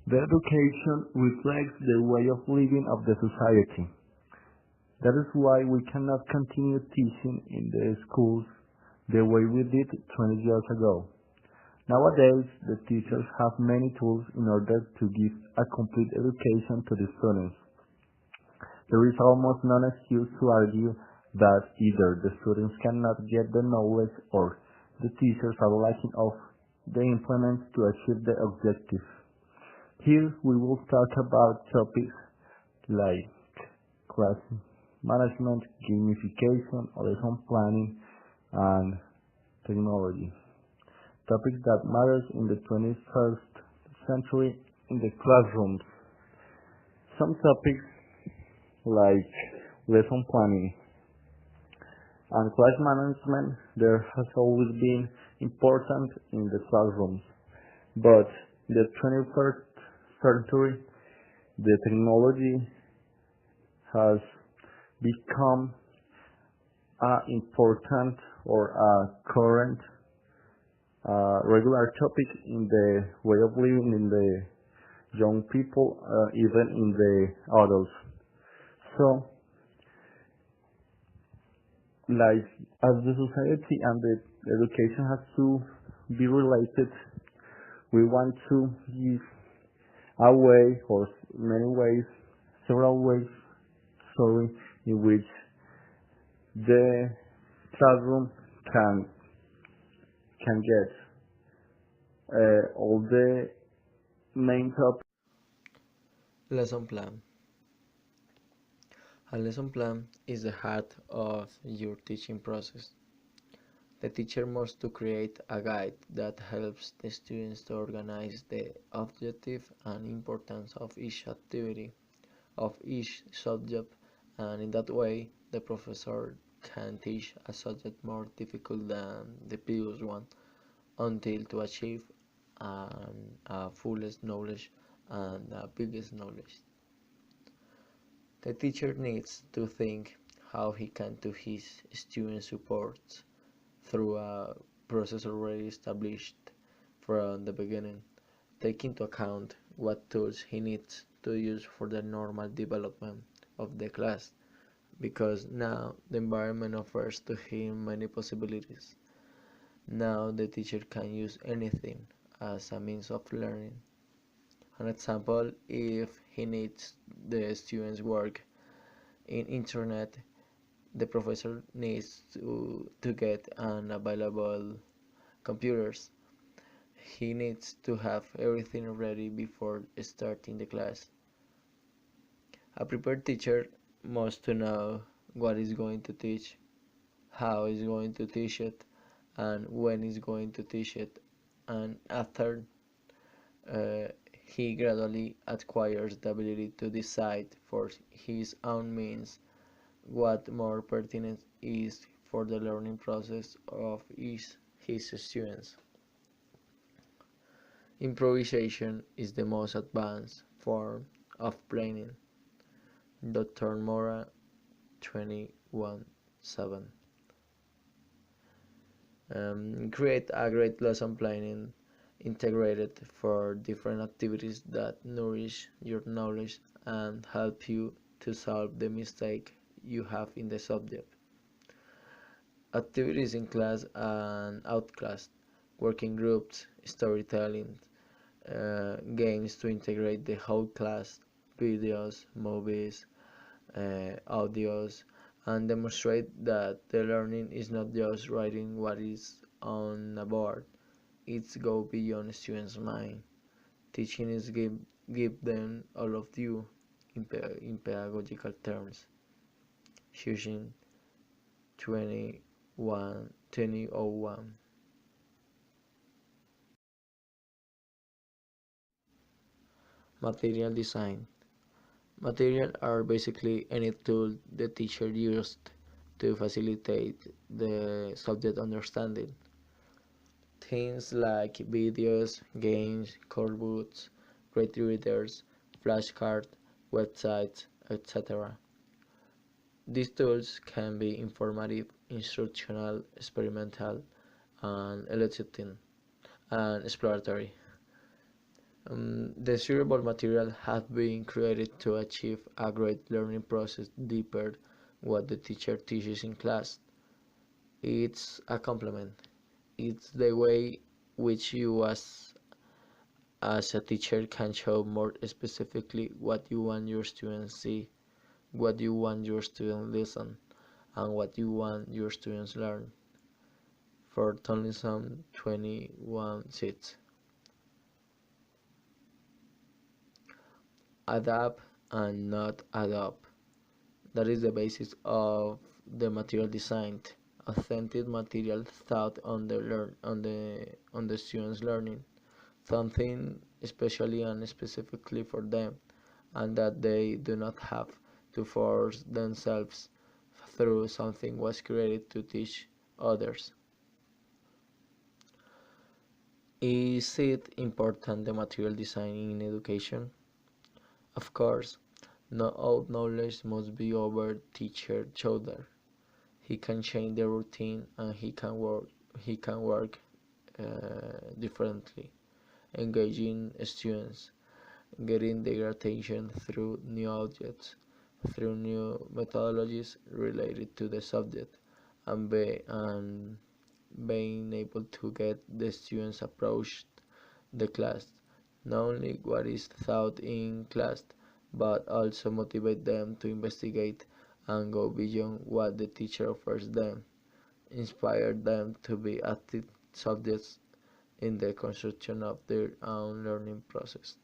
The education reflects the way of living of the society. That is why we cannot continue teaching in the schools the way we did 20 years ago. Nowadays, the teachers have many tools in order to give a complete education to the students. There is almost no excuse to argue that either the students cannot get the knowledge or the teachers are lacking of the implements to achieve the objective. Here we will talk about topics like class management, gamification, lesson planning, and technology. Topics that matters in the 21st century in the classrooms. Some topics like lesson planning and class management there has always been important in the classrooms, but in the 21st century the technology has become important or a current regular topic in the way of living in the young people, even in the adults. So, like as the society and the education has to be related, we want to give a way or many ways, several ways, in which the classroom can get all the main topics. Lesson plan. A lesson plan is the heart of your teaching process. The teacher must to create a guide that helps the students to organize the objective and importance of each activity, of each subject, and in that way the professor can teach a subject more difficult than the previous one until to achieve a fullest knowledge and a biggest knowledge. The teacher needs to think how he can to his student support through a process already established from the beginning, take into account what tools he needs to use for the normal development of the class, because now the environment offers to him many possibilities. Now the teacher can use anything as a means of learning. An example, if he needs the students' work in internet, the professor needs to get an available computers. He needs to have everything ready before starting the class. A prepared teacher must to know what is going to teach, how is going to teach it, and when is going to teach it, and after he gradually acquires the ability to decide for his own means what more pertinent is for the learning process of his students. Improvisation is the most advanced form of planning. Dr. Mora 21:7. Create a great lesson planning integrated for different activities that nourish your knowledge and help you to solve the mistake you have in the subject. Activities in class and out class, working groups, storytelling, games to integrate the whole class, videos, movies, audios, and demonstrate that the learning is not just writing what is on a board, it's go beyond students' mind. Teaching is give them all of you in pedagogical terms. Using 2001. Material design. Material are basically any tool the teacher used to facilitate the subject understanding. Things like videos, games, books, great readers, flashcards, websites, etc. These tools can be informative, instructional, experimental, and illustrating, and exploratory. The shareable material has been created to achieve a great learning process deeper what the teacher teaches in class. It's a complement. It's the way which you as a teacher can show more specifically what you want your students see, what you want your students listen, and what you want your students learn. For Tomlinson 21 seats. Adapt and not adopt. That is the basis of the material design. Authentic material thought on the students' learning, something especially and specifically for them, and that they do not have to force themselves through something was created to teach others. Is it important the material design in education? Of course, not all knowledge must be over teacher's shoulder. He can change the routine and he can work differently, engaging students, getting their attention through new objects, through new methodologies related to the subject, and being able to get the students approach the class, not only what is taught in class, but also motivate them to investigate and go beyond what the teacher offers them, inspire them to be active subjects in the construction of their own learning process.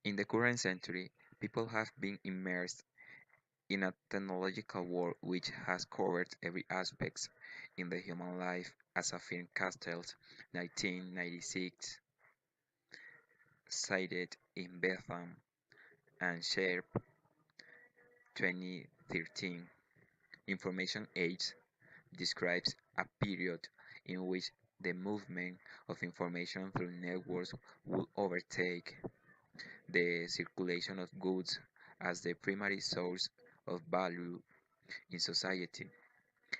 In the current century, people have been immersed in a technological world which has covered every aspect in the human life, as affirmed Castells 1996 cited in Betham and Sharp 2013. Information age describes a period in which the movement of information through networks will overtake the circulation of goods as the primary source of value in society.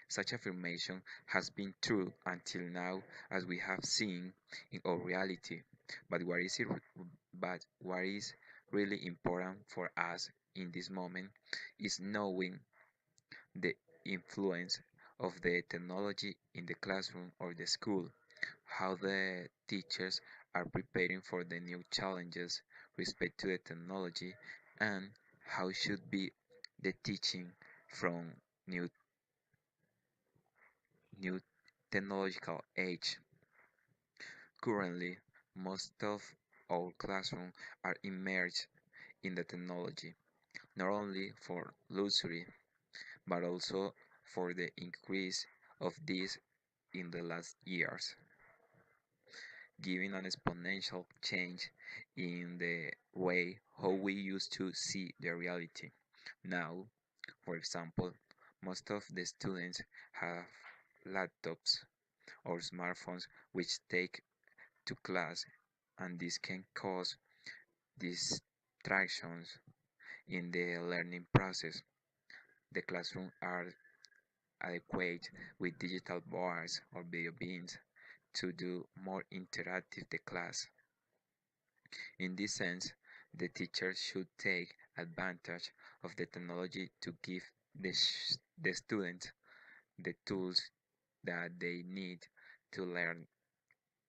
Such affirmation has been true until now, as we have seen in our reality. But what is really important for us in this moment is knowing the influence of the technology in the classroom or the school, how the teachers are preparing for the new challenges respect to the technology, and how should be the teaching from new new technological age. Currently, most of our classrooms are immersed in the technology, not only for luxury, but also for the increase of this in the last years, giving an exponential change in the way how we used to see the reality. Now, for example, most of the students have laptops or smartphones which take to class, and this can cause distractions in the learning process. The classroom are adequate with digital boards or video beams to do more interactive the class. In this sense, the teacher should take advantage of the technology to give the students the tools that they need to learn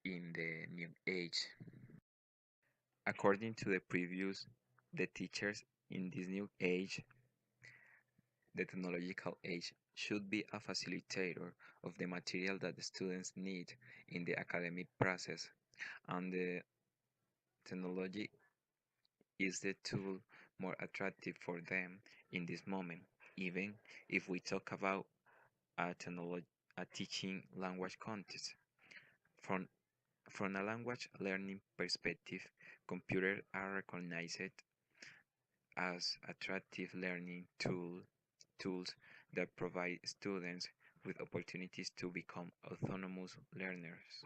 in the new age. According to the previous, the teachers in this new age, the technological age, should be a facilitator of the material that the students need in the academic process, and the technology is the tool more attractive for them in this moment, even if we talk about a teaching language context. From, from a language learning perspective, computers are recognized as attractive learning tools that provide students with opportunities to become autonomous learners.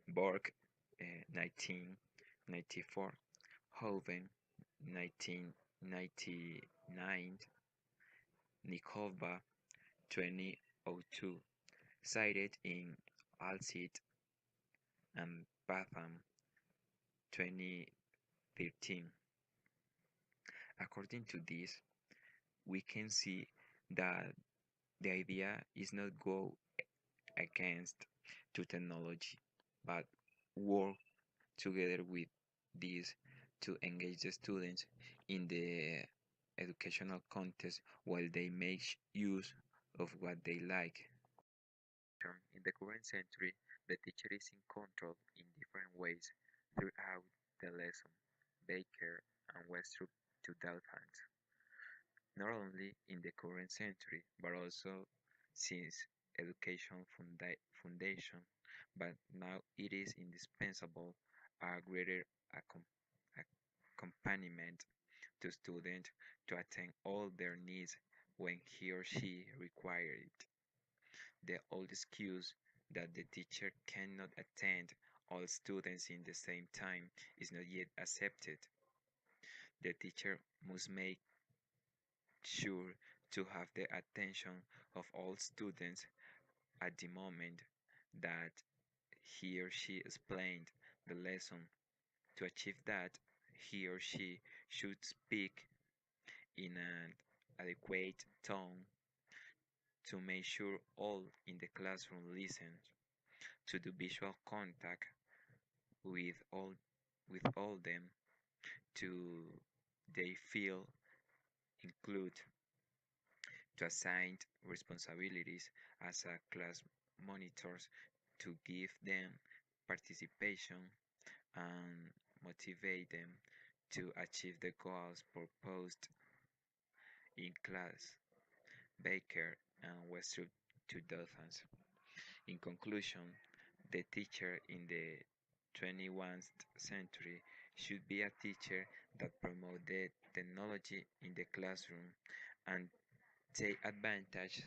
Borg, 1994, Hoven, 1999, Nikolba, 2002, cited in Alcid and Batham 2013. According to this, we can see that the idea is not go against to technology, but work together with this to engage the students in the educational context while they make use of what they like. In the current century, the teacher is in control in different ways throughout the lesson. Baker and Westrup to Dalhans. Not only in the current century, but also since education foundation, but now it is indispensable a greater accompaniment to students to attain all their needs when he or she require it. The old excuse that the teacher cannot attend all students in the same time is not yet accepted. The teacher must make sure to have the attention of all students at the moment that he or she explained the lesson. To achieve that, he or she should speak in an adequate tone to make sure all in the classroom listen, to do visual contact with all them, to they feel include, to assign responsibilities as a class monitors, to give them participation and motivate them to achieve the goals proposed in class. Baker and Westrup 2000. In conclusion, the teacher in the 21st century should be a teacher that promotes the technology in the classroom and take advantage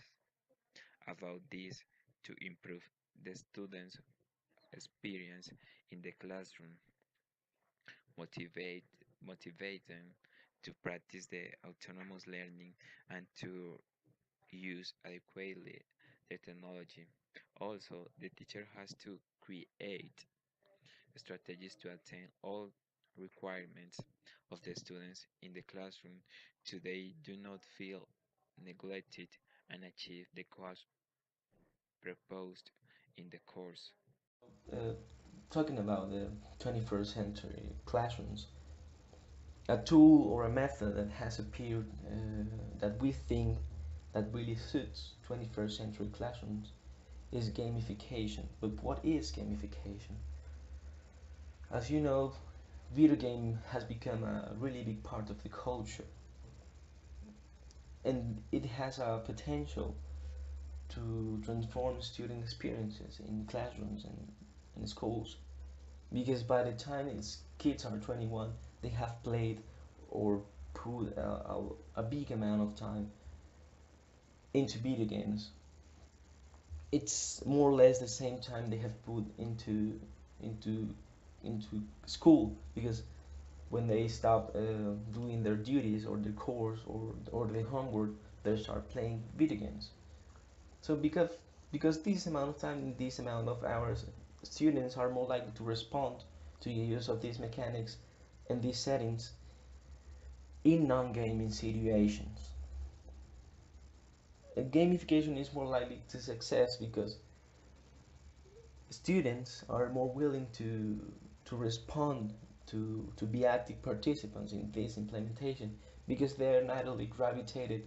about this to improve the students' experience in the classroom, motivate motivate them to practice the autonomous learning and to use adequately the technology. Also, the teacher has to create strategies to attain all requirements of the students in the classroom so they do not feel neglected and achieve the goals proposed in the course. Uh, Talking about the 21st century classrooms, a tool or a method that has appeared that we think that really suits 21st century classrooms is gamification. But what is gamification? As you know, video game has become a really big part of the culture, and it has a potential to transform student experiences in classrooms and in schools, because by the time its kids are 21 they have played or put a big amount of time into video games. It's more or less the same time they have put into into school, because when they stop doing their duties or their course or their homework, they start playing video games. So because this amount of time, this amount of hours, students are more likely to respond to the use of these mechanics and these settings in non-gaming situations. Gamification is more likely to success because students are more willing to respond to be active participants in this implementation, because they're naturally gravitated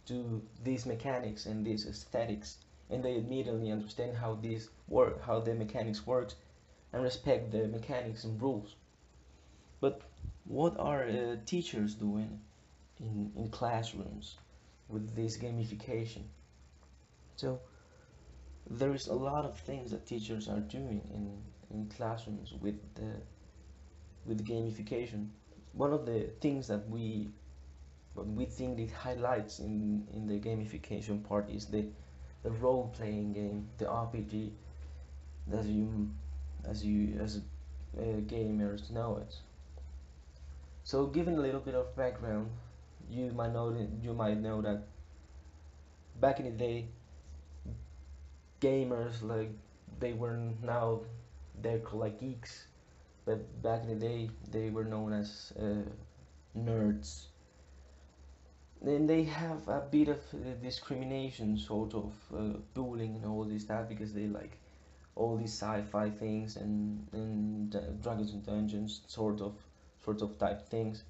to these mechanics and these aesthetics, and they immediately understand how these work, how the mechanics works, and respect the mechanics and rules. But what are teachers doing in classrooms with this gamification? So there is a lot of things that teachers are doing in classrooms with gamification. One of the things that we think it highlights in the gamification part is the role playing game, the RPG, as gamers know it. So, given a little bit of background, you might know that back in the day, gamers, like they were now they're called like geeks, but back in the day they were known as nerds. Then they have a bit of discrimination, sort of bullying and all this stuff, because they like all these sci-fi things and Dragons and Dungeons sort of type things.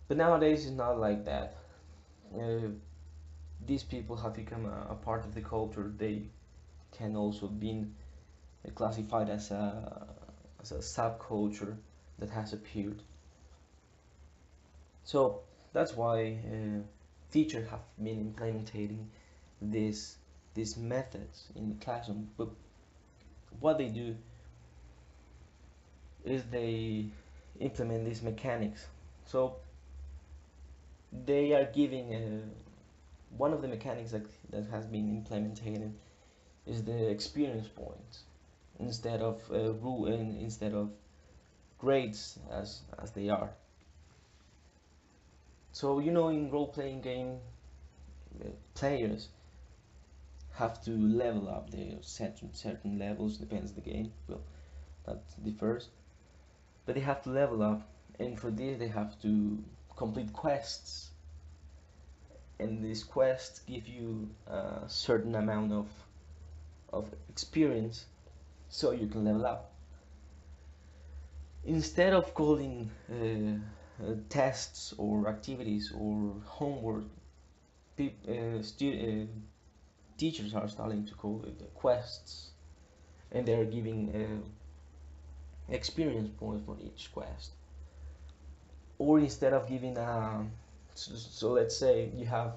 But nowadays it's not like that. These people have become a part of the culture. They can also be classified as a subculture that has appeared. So that's why teachers have been implementing these methods in the classroom. But what they do is they implement these mechanics. So they are giving one of the mechanics that has been implemented is the experience points instead of instead of grades as they are. So in role-playing game, players have to level up their certain levels, depends the game, well, that differs, but they have to level up, and for this they have to complete quests, and these quests give you a certain amount of experience so you can level up. Instead of calling tests or activities or homework, teachers are starting to call it quests, and they're giving experience points for each quest. Or instead of giving so let's say you have,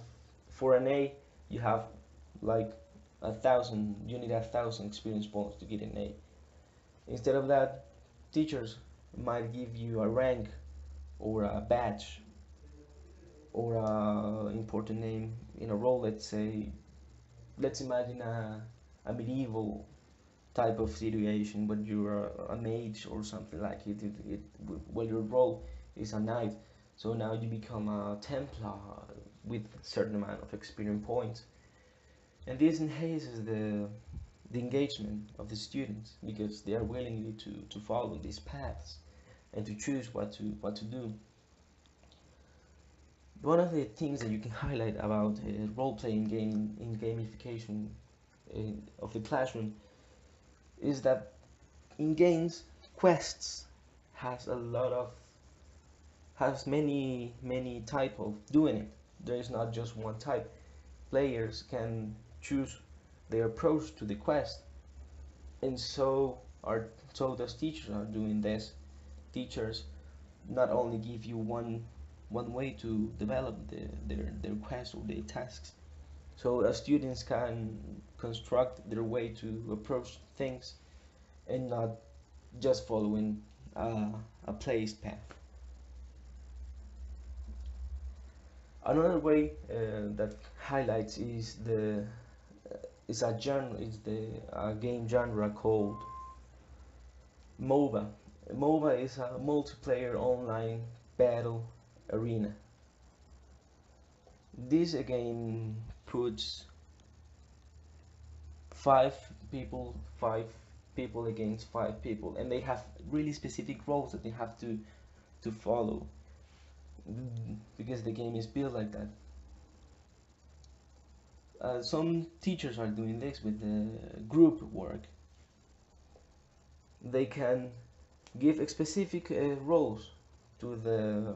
for an A you have like 1,000, you need 1,000 experience points to get an A. Instead of that, teachers might give you a rank or a badge or a important name in a role. Let's imagine a medieval type of situation, but you're a mage or something like it. Well, your role is a knight, so now you become a Templar with a certain amount of experience points, and this enhances the engagement of the students, because they are willing to follow these paths and to choose what to do. One of the things that you can highlight about role-playing game in gamification of the classroom is that in games, quests has many type of doing it. There is not just one type. Players can choose their approach to the quest, and so those teachers are doing this. Teachers not only give you one way to develop their quest or their tasks, so students can construct their way to approach things and not just following a placed path. Another way that highlights is the game genre called MOBA. MOBA is a multiplayer online battle arena. This game puts five people against five people, and they have really specific roles that they have to follow, because the game is built like that. Some teachers are doing this with the group work. They can give specific roles to the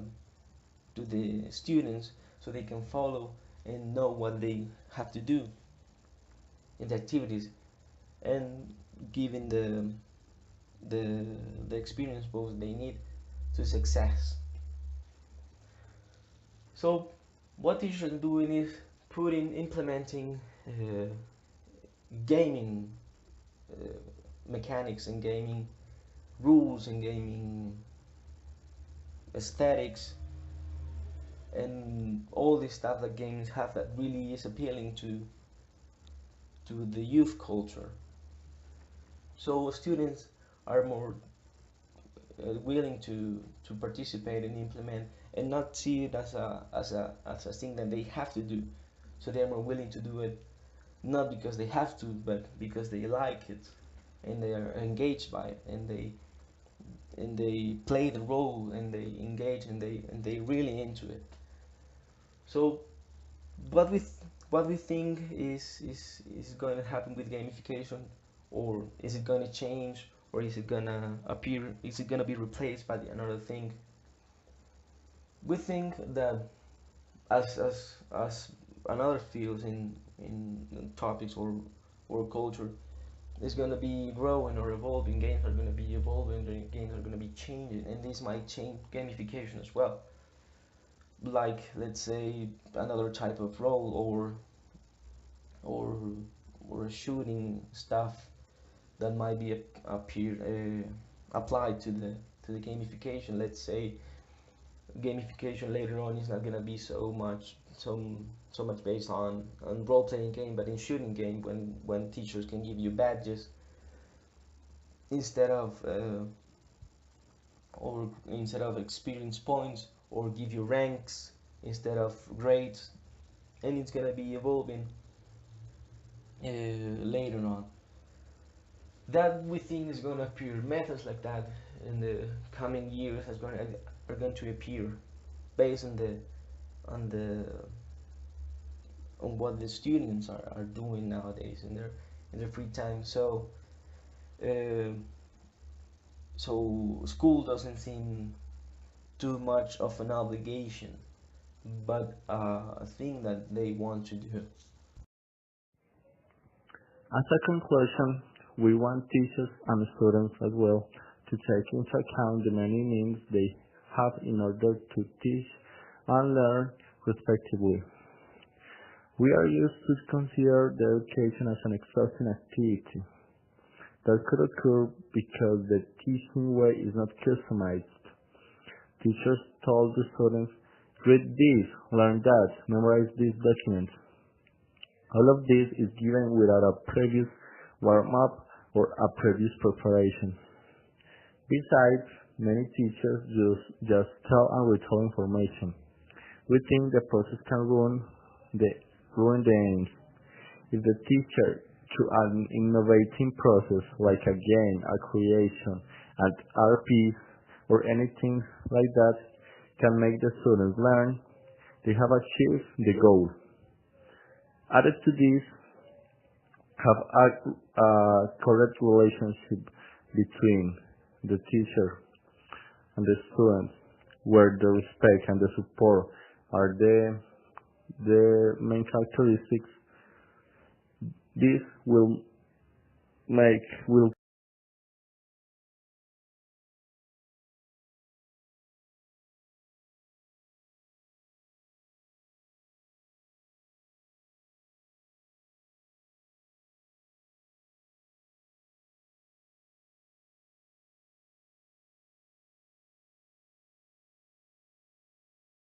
students, so they can follow and know what they have to do in the activities, and giving the experience both they need to success. So what teachers are doing is implementing gaming mechanics and gaming rules and gaming aesthetics and all this stuff that games have that really is appealing to the youth culture. So students are more willing to participate and implement, and not see it as a thing that they have to do. So they are more willing to do it not because they have to, but because they like it and they are engaged by it, and they play the role and they engage and they really into it. So what we what we think is going to happen with gamification, or is it going to change, or is it gonna appear, is it going to be replaced by another thing? We think that as another fields in topics or culture is going to be growing or evolving, games are going to be evolving, games are going to be changing, and this might change gamification as well. Like, let's say, another type of role, or or shooting stuff that might be applied to the gamification. Let's say gamification later on is not gonna be so much based on role playing game, but in shooting game, when teachers can give you badges instead of instead of experience points, or give you ranks instead of grades, and it's gonna be evolving later on. That we think is going to appear, methods like that in the coming years are going to appear based on the on what the students are doing nowadays in their free time. Uh, so school doesn't seem too much of an obligation, but a thing that they want to do. As a conclusion, we want teachers and students as well to take into account the many means they have in order to teach and learn respectively. We are used to consider the education as an exhausting activity that could occur because the teaching way is not customized. Teachers told the students, read this, learn that, memorize this document. All of this is given without a previous warm-up or a previous preparation. Besides, many teachers just tell and retell information. We think the process can ruin the aims. If the teacher, through an innovating process like a game, a creation, an RP, or anything like that, can make the students learn, they have achieved the goal. Added to this, have a correct relationship between the teacher and the student, where the respect and the support are the main characteristics. This will